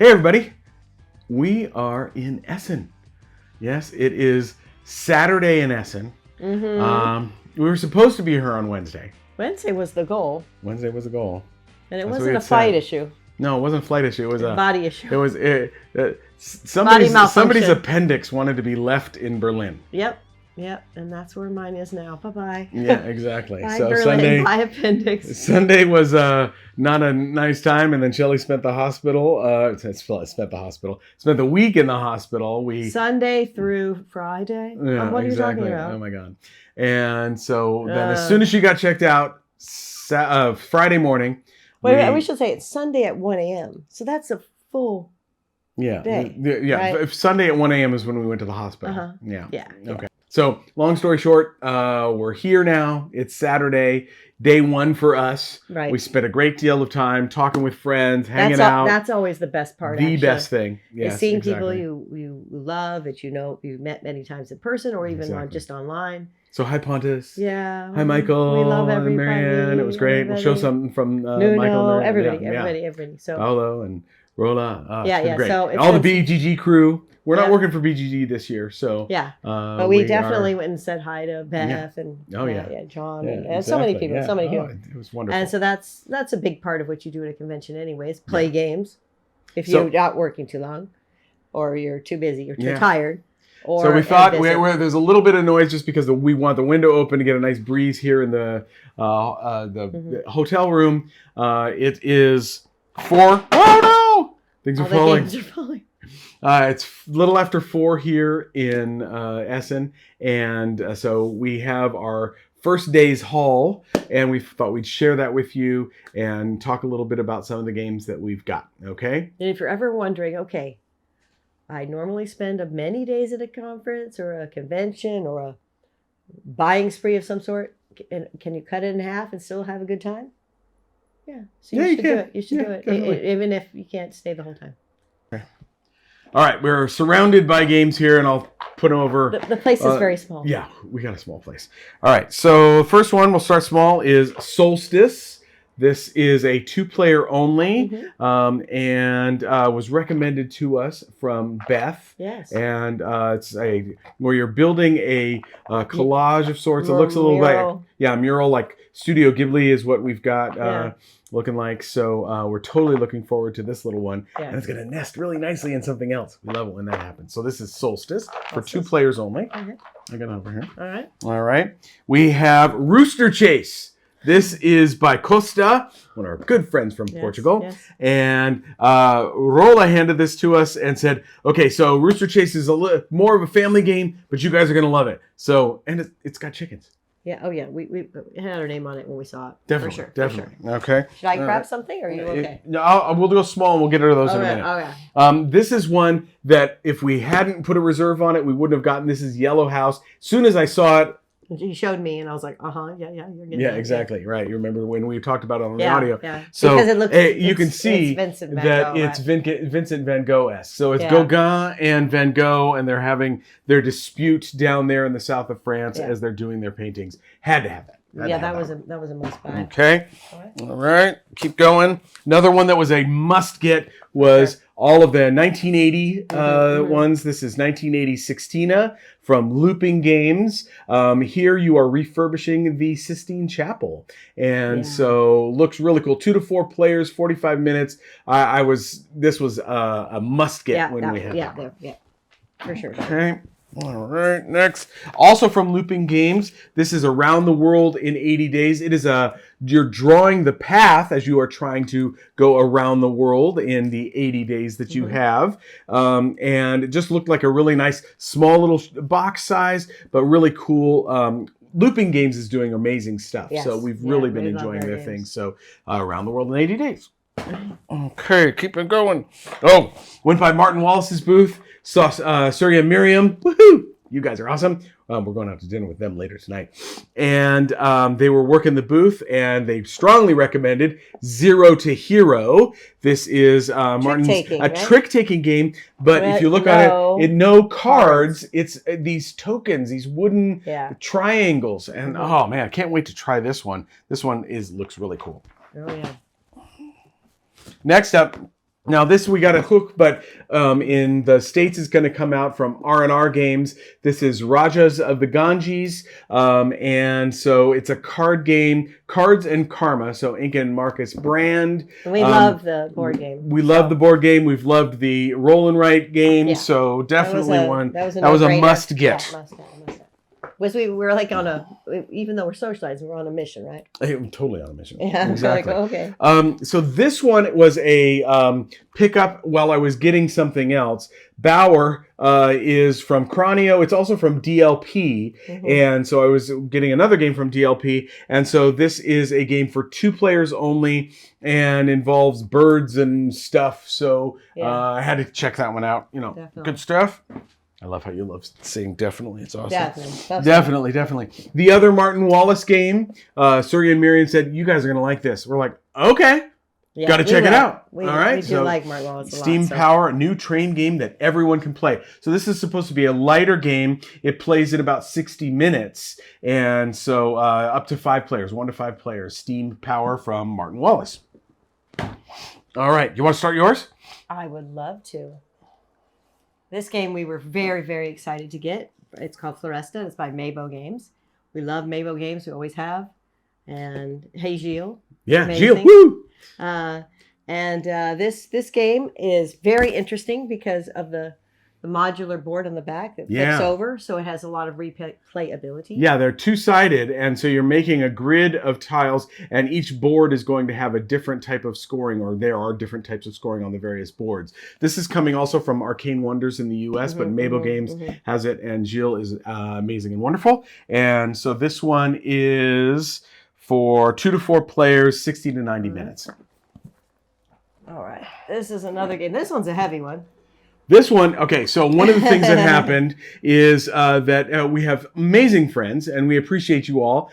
Hey everybody, we are in Essen. Yes, it is Saturday in Essen. We were supposed to be here on Wednesday. Wednesday was the goal. Wednesday was the goal. And it That's wasn't a flight issue. No, it wasn't a flight issue. It was a body issue. It was Body malfunction. somebody's appendix wanted to be left in Berlin. Yep, and that's where mine is now. Bye-bye. Yeah, exactly. Bye, So Berlin, bye appendix. Sunday was not a nice time, and then Shelley spent the hospital. Spent the week in the hospital. Sunday through Friday. Yeah, what are you exactly. talking about? Oh my god! And so then, as soon as she got checked out, Friday morning. We should say it's Sunday at 1 a.m. So that's a full day. Yeah. Right? Sunday at 1 a.m. is when we went to the hospital. Yeah. Okay. So, long story short, we're here now. It's Saturday, day one for us. Right. We spent a great deal of time talking with friends, hanging out. That's always the best part. The best thing. Yes, is seeing people you love, that you've met many times in person or even just online. So hi Pontus. Yeah. Hi Michael. We love everybody. Marianne. It was great. We'll show something from Michael. Everybody. So Paolo and Rola. Great. So all the BGG crew. We're not working for BGG this year, so but we definitely went and said hi to Beth and John and so many people. It was wonderful. And so that's a big part of what you do at a convention, anyways. Play games if you're not working too long, or you're too busy, or too tired. So we thought there's a little bit of noise just because we want the window open to get a nice breeze here in the hotel room. It is 4. Oh no! Things are falling. Games are falling. It's a little after 4 here in Essen, and so we have our first day's haul, and we thought we'd share that with you and talk a little bit about some of the games that we've got. Okay? And if you're ever wondering, I normally spend many days at a conference or a convention or a buying spree of some sort. Can you cut it in half and still have a good time? Yeah. So you should do it. You should do it, even if you can't stay the whole time. Okay. All right, we're surrounded by games here, and I'll put them over. The place is very small. Yeah, we got a small place. All right, so first one, we'll start small, is Solstice. This is a 2-player only, and was recommended to us from Beth. Yes. And it's where you're building a collage of sorts. It looks a little like mural, like Studio Ghibli is what we've got looking like. So we're totally looking forward to this little one, and it's going to nest really nicely in something else. We love it when that happens. So this is Solstice for 2 players only. I got it over here. All right. We have Rooster Chase. This is by Costa, one of our good friends from Portugal. Yes. And Rola handed this to us and said, okay, so Rooster Chase is more of a family game, but you guys are going to love it. So, and it's got chickens. Yeah. Oh, yeah. We had our name on it when we saw it. Definitely. For sure. Definitely. For sure. Okay. Should I grab something, or are you okay? No, we'll go small and we'll get rid of those in a minute. Oh, yeah. This is one that if we hadn't put a reserve on it, we wouldn't have gotten. This is Yellow House. As soon as I saw it, he showed me, and I was like, you're getting it. Exactly, right. You remember when we talked about it on the audio. Yeah, so because it looks, you can see that it's Vincent van Gogh-esque. So it's Gauguin and Van Gogh, and they're having their dispute down there in the south of France as they're doing their paintings. Had to have that. That was a must buy. Okay. All right. Keep going. Another one that was a must get was all of the 1980 ones. This is 1980 Sixtina from Looping Games. Here you are refurbishing the Sistine Chapel. And so looks really cool. 2 to 4 players, 45 minutes. This was a must get when we had it. Yeah, for sure. Okay. All right, next. Also from Looping Games, this is Around the World in 80 Days. It is you're drawing the path as you are trying to go around the world in the 80 days that you have. And it just looked like a really nice, small little box size, but really cool. Looping Games is doing amazing stuff. So we've really been enjoying their things. So Around the World in 80 Days. Okay, keep it going. Oh, went by Martin Wallace's booth. Saw Surya Miriam. Woohoo! You guys are awesome. We're going out to dinner with them later tonight. And they were working the booth, and they strongly recommended Zero to Hero. This is Martin's trick-taking game. But if you look on it, no cards. It's these tokens, these wooden triangles. And oh man, I can't wait to try this one. This one looks really cool. Oh yeah. Next up, Now this we got a hook, but in the States is going to come out from R&R Games. This is Rajas of the Ganges, and so it's a card game, Cards and Karma. So Inca and Marcus Brand. We love the board game. We love the board game. We've loved the roll and write game. Yeah. So definitely that was a must get. Yeah, must get. We were like even though we're socializing, we're on a mission, right? I'm totally on a mission. Yeah, Exactly. Like, okay. So this one was a pickup while I was getting something else. Bauer is from Cronio. It's also from DLP. Mm-hmm. And so I was getting another game from DLP. And so this is a game for 2 players only and involves birds and stuff. So I had to check that one out. Definitely. Good stuff. I love how you love saying definitely. It's awesome. Definitely. The other Martin Wallace game, Surya and Miriam said, you guys are going to like this. We're like, okay. Yeah, got to check it out. All right. We do like Martin Wallace a lot. Steam Power, a new train game that everyone can play. So this is supposed to be a lighter game. It plays in about 60 minutes. And so up to 5 players, 1 to 5 players. Steam Power from Martin Wallace. All right. You want to start yours? I would love to. This game we were very, very excited to get. It's called Floresta. It's by Mabo Games. We love Mabo Games. We always have. And hey, Gilles. Yeah, Gilles. Woo! This game is very interesting because of the modular board on the back that flips over, so it has a lot of replayability. Yeah, they're 2-sided, and so you're making a grid of tiles, and each board is going to have a different type of scoring, or there are different types of scoring on the various boards. This is coming also from Arcane Wonders in the US, but Mabo Games has it, and Gilles is amazing and wonderful. And so this one is for 2 to 4 players, 60 to 90 minutes. All right. This is another game. This one's a heavy one. This one, okay, so one of the things that happened is that we have amazing friends, and we appreciate you all.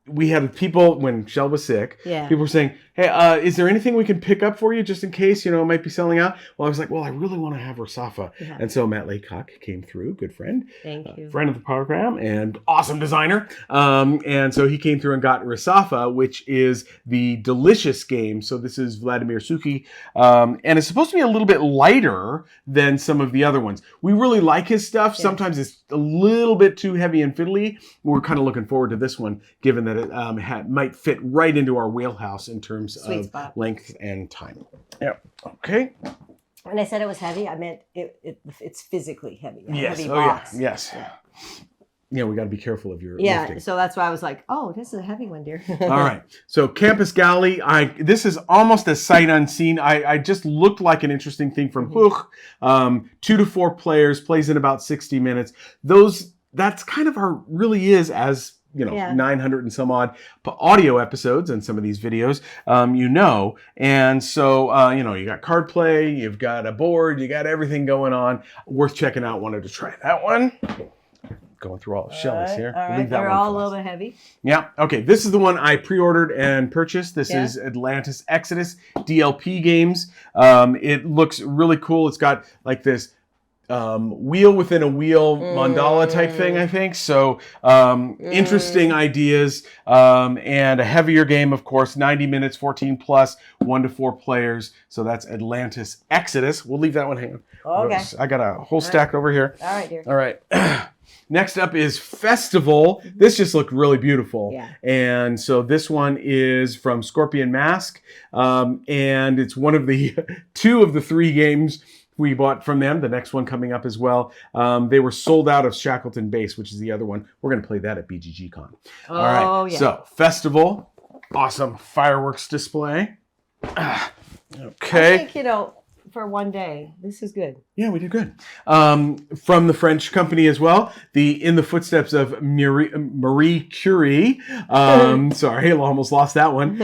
We had people, when Shell was sick, people were saying, hey, is there anything we can pick up for you just in case, it might be selling out? Well, I was like, well, I really want to have Rasafa. Yeah. And so Matt Laycock came through, good friend. Thank you. Friend of the program and awesome designer. And so he came through and got Rasafa, which is the delicious game. So this is Vladimir Suki. And it's supposed to be a little bit lighter than some of the other ones. We really like his stuff. Yeah. Sometimes it's a little bit too heavy and fiddly. We're kind of looking forward to this one, given that it might fit right into our wheelhouse in terms of length and time. Yeah. Okay. When I said it was heavy, I meant it's physically heavy. Yes. Heavy box. Yes. Yeah, we got to be careful of your lifting. So that's why I was like, oh, this is a heavy one, dear. All right. So Campus Galley, this is almost a sight unseen. I just looked like an interesting thing from Hook. 2 to 4 players, plays in about 60 minutes. That's kind of really is as 900 and some odd audio episodes in some of these videos, and so, you got card play, you've got a board, you got everything going on. Worth checking out. Wanted to try that one. Going through all the Shelley's here. All right. They're all a little bit heavy. Yeah. Okay. This is the one I pre-ordered and purchased. This is Atlantis Exodus DLP Games. It looks really cool. It's got like this wheel within a wheel mandala type thing, I think. So interesting ideas, and a heavier game, of course, 90 minutes, 14 plus, 1 to 4 players. So that's Atlantis Exodus. We'll leave that one hanging. Okay. I got a whole stack over here. All right, dear. All right. Next up is Festival. This just looked really beautiful. Yeah. And so this one is from Scorpion Mask. And it's one of the 2 of the 3 games we bought from them. The next one coming up as well. They were sold out of Shackleton Base, which is the other one. We're going to play that at BGG-Con. Oh, all right. Yeah. So Festival, awesome fireworks display. Okay. I think, for one day, this is good. Yeah, we did good. From the French company as well, In the Footsteps of Marie Curie. Sorry, I almost lost that one.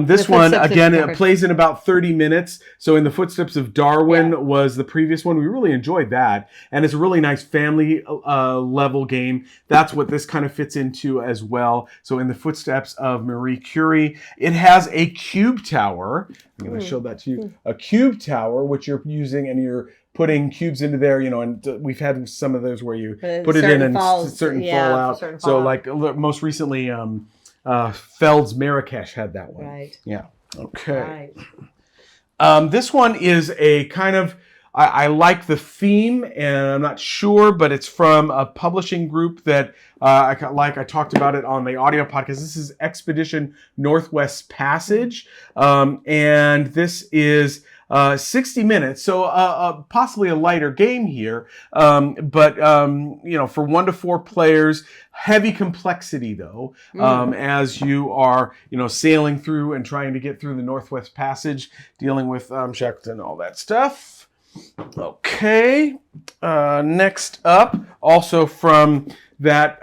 This one, again, it plays in about 30 minutes. So In the Footsteps of Darwin was the previous one. We really enjoyed that. And it's a really nice family level game. That's what this kind of fits into as well. So In the Footsteps of Marie Curie. It has a cube tower. I'm going to show that to you. A cube tower, which you're using, and you're putting cubes into there, and we've had some of those where you put it in and certain fall out. So like most recently, Feld's Marrakesh had that one. Right. Yeah. Okay. Right. This one is a kind of, I like the theme, and I'm not sure, but it's from a publishing group that I talked about it on the audio podcast. This is Expedition Northwest Passage, and this is 60 minutes, so possibly a lighter game here, but for 1 to 4 players, heavy complexity though, as you are sailing through and trying to get through the Northwest Passage, dealing with Shackleton and all that stuff. Okay, next up, also from that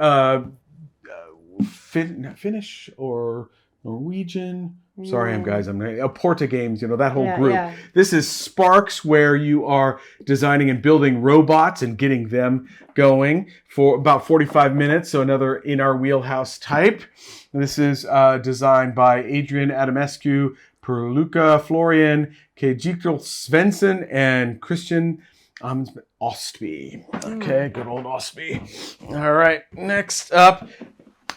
Finnish or Norwegian. Sorry, guys. I'm Porta Games. That whole group. Yeah. This is Sparks, where you are designing and building robots and getting them going for about 45 minutes. So another in our wheelhouse type. This is designed by Adrian Adamescu, Perluka Florian, Kejikl Svensson, and Christian Ostby. Okay, good old Ostby. All right, next up.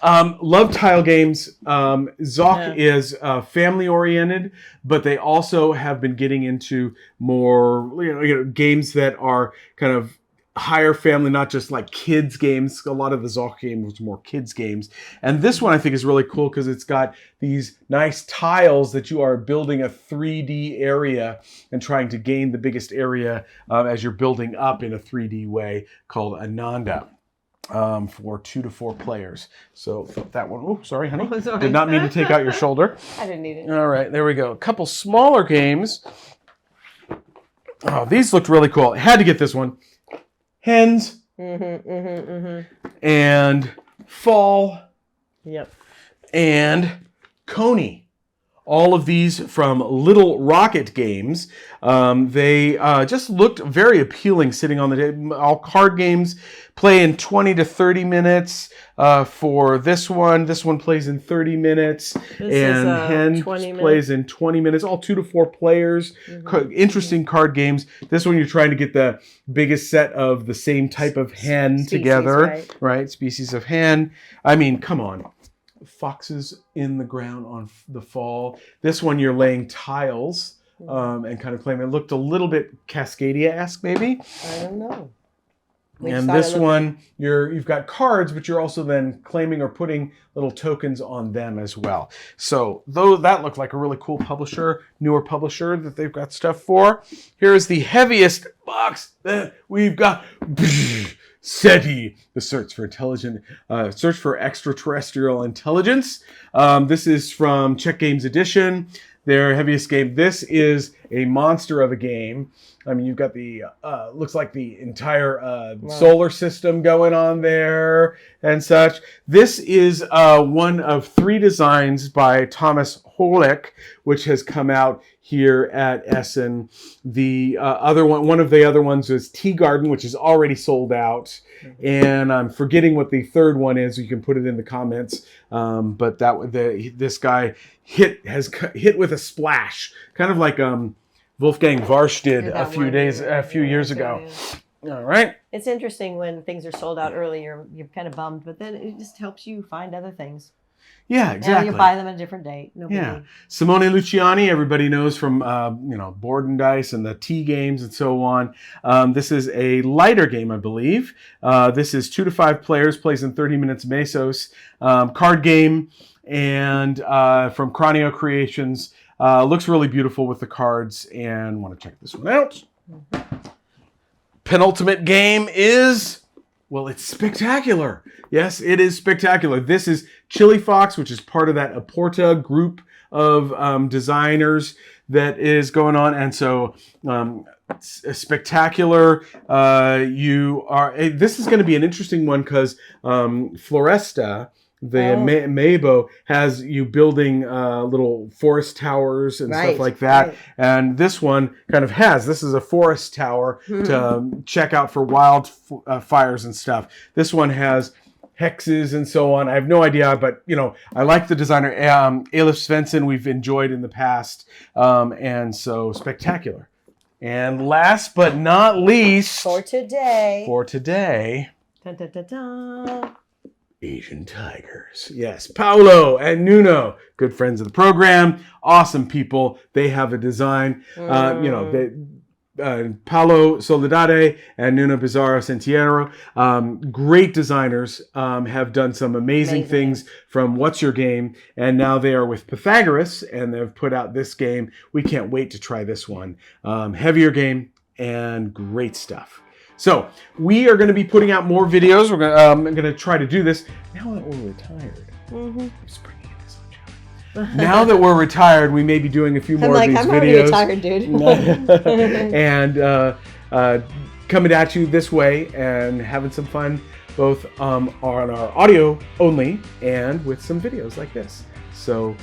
Love tile games. Zoc is family oriented, but they also have been getting into more games that are kind of higher family, not just like kids games. A lot of the Zoc games was more kids games, and this one I think is really cool because it's got these nice tiles that you are building a 3D area and trying to gain the biggest area as you're building up in a 3D way, called Ananda. For 2 to 4 players. So that one, oh, sorry, honey. Oh, sorry. Did not mean to take out your shoulder. I didn't need it. All right, there we go. A couple smaller games. Oh, these looked really cool. I had to get this one. Hens. And Fall. Yep. And Coney. All of these from Little Rocket Games. They just looked very appealing sitting on the table. All card games play in 20 to 30 minutes for this one. This one plays in 30 minutes. And Hen plays in 20 minutes. All 2 to 4 players. Interesting card games. This one you're trying to get the biggest set of the same type of hen together. Right? Species of hen. I mean, come on. Foxes in the ground on the fall. This one you're laying tiles and kind of playing. It looked a little bit Cascadia-esque, maybe. I don't know. And this one you've got cards, but you're also then claiming or putting little tokens on them as well. So though that looked like a really cool publisher, newer publisher that they've got stuff for. Here is the heaviest box that we've got. SETI, the search for extraterrestrial intelligence. This is from Czech Games Edition, their heaviest game. This is a monster of a game. I mean, you've got the, looks like the entire solar system going on there and such. This is one of 3 designs by Thomas Holick, which has come out here at Essen. The other one of the other ones is Tea Garden, which is already sold out. And I'm forgetting what the third one is. You can put it in the comments. But this guy has hit with a splash, kind of like Wolfgang Warsch did a few years ago. All right. It's interesting when things are sold out early, you're kind of bummed, but then it just helps you find other things. Yeah, exactly. And you buy them at a different date. Simone Luciani, everybody knows from Board and Dice and the Tea games and so on. This is a lighter game, I believe. This is 2 to 5 players, plays in 30 minutes mesos. Card game, and from Cranio Creations. Looks really beautiful with the cards, and want to check this one out. Penultimate game is, well, it's spectacular. Yes, it is spectacular. This is Chili Fox, which is part of that Aporta group of designers that is going on. And so spectacular. This is going to be an interesting one because Floresta, the Mabo, has you building little forest towers and stuff like that. Right. And this one kind of this is a forest tower to check out for wild fires and stuff. This one has hexes and so on. I have no idea, but I like the designer Elif Svensson. We've enjoyed in the past, and so spectacular. And last but not least, for today, dun, dun, dun, dun. Asian tigers. Yes, Paolo and Nuno, good friends of the program, awesome people. They have a design, Paolo Soledade and Nuno Bizarro Sentiero, great designers, have done some amazing things from What's Your Game, and now they are with Pythagoras, and they've put out this game. We can't wait to try this one. Heavier game and great stuff. So we are going to be putting out more videos. I'm going to try to do this now that we're retired. I'm just bringing this on, Shelley. Now that we're retired, we may be doing a few more of these videos. I'm already retired, dude. And coming at you this way and having some fun, both on our audio only and with some videos like this. So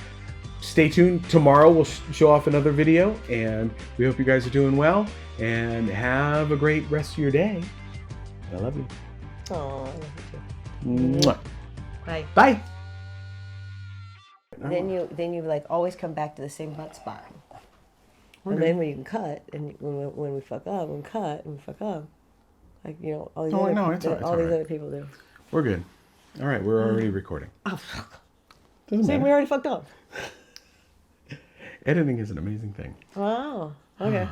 stay tuned. Tomorrow we'll show off another video, and we hope you guys are doing well. And have a great rest of your day. I love you. Oh, I love you too. Mwah. Bye. Bye. Then you like always come back to the same butt spot. And then when you can cut, and when we fuck up, we cut and we fuck up. Like, you know, all these other people do. We're good. All right, we're already recording. Oh, fuck. Doesn't See, matter. we already fucked up. Editing is an amazing thing. Wow. Okay.